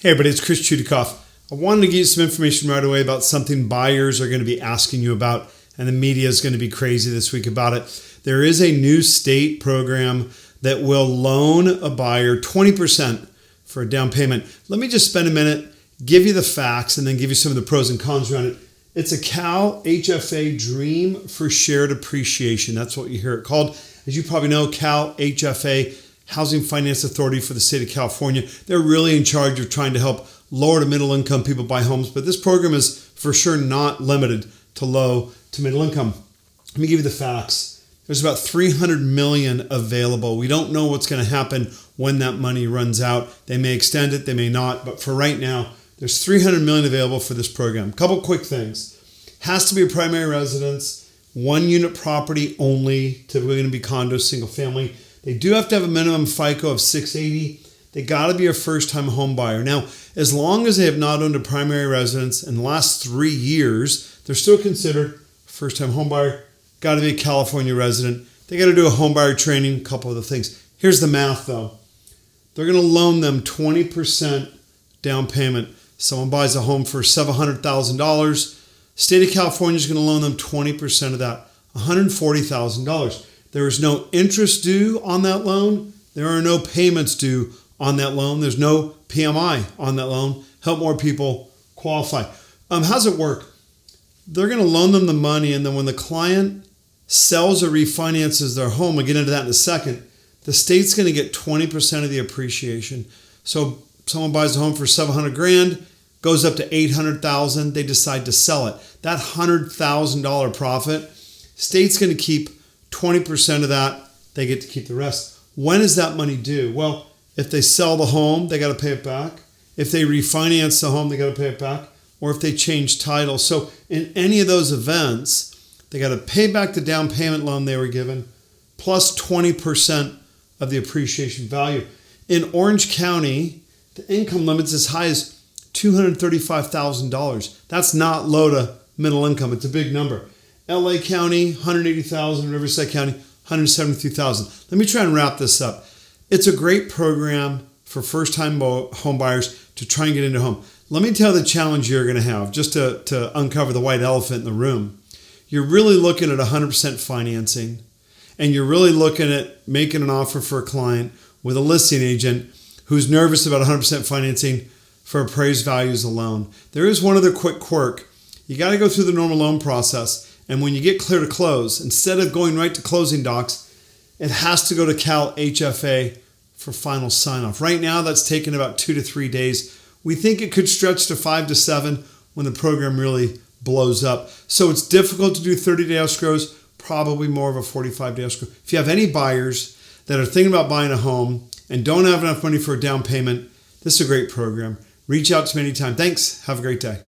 Hey everybody, it's Chris Chudikoff. I wanted to give you some information right away about something buyers are going to be asking you about, and the media is going to be crazy this week about it. There is a new state program that will loan a buyer 20% for a down payment. Let me just spend a minute, give you the facts, and then give you some of the pros and cons around it. It's a Cal HFA Dream for Shared Appreciation. That's what you hear it called. As you probably know, Cal HFA, Housing Finance Authority for the state of California, they're really in charge of trying to help lower to middle income people buy homes. But this program is for sure not limited to low to middle income. Let me give you the facts. There's about $300 million available. We don't know what's going to happen when that money runs out. They may extend it, they may not. But for right now, there's $300 million available for this program. A couple quick things. Has to be a primary residence, 1 unit property only, typically going to be condo, single family. They do have to have a minimum FICO of 680. They got to be a first-time home buyer. Now, as long as they have not owned a primary residence in the last 3 years, they're still considered first-time home buyer. Got to be a California resident. They got to do a home buyer training, a couple other things. Here's the math, though. They're going to loan them 20% down payment. Someone buys a home for $700,000. State of California is going to loan them 20% of that, $140,000. There is no interest due on that loan. There are no payments due on that loan. There's no PMI on that loan. Help more people qualify. How's it work? They're going to loan them the money, and then when the client sells or refinances their home, I'll get into that in a second, the state's going to get 20% of the appreciation. So someone buys a home for $700,000, goes up to $800,000, they decide to sell it. That $100,000 profit, state's going to keep 20% of that, they get to keep the rest. When is that money due? Well, if they sell the home, they got to pay it back. If they refinance the home, they got to pay it back. Or if they change title. So in any of those events, they got to pay back the down payment loan they were given, plus 20% of the appreciation value. In Orange County, the income limit's as high as $235,000. That's not low to middle income. It's a big number. LA County, $180,000, Riverside County, $173,000. Let me try and wrap this up. It's a great program for first-time home buyers to try and get into a home. Let me tell you the challenge you're going to have, just to uncover the white elephant in the room. You're really looking at 100% financing, and you're really looking at making an offer for a client with a listing agent who's nervous about 100% financing for appraised values alone. There is one other quick quirk. You got to go through the normal loan process. And when you get clear to close, instead of going right to closing docs, it has to go to Cal HFA for final sign-off. Right now, that's taken about 2 to 3 days. We think it could stretch to 5 to 7 when the program really blows up. So it's difficult to do 30-day escrows, probably more of a 45-day escrow. If you have any buyers that are thinking about buying a home and don't have enough money for a down payment, this is a great program. Reach out to me anytime. Thanks. Have a great day.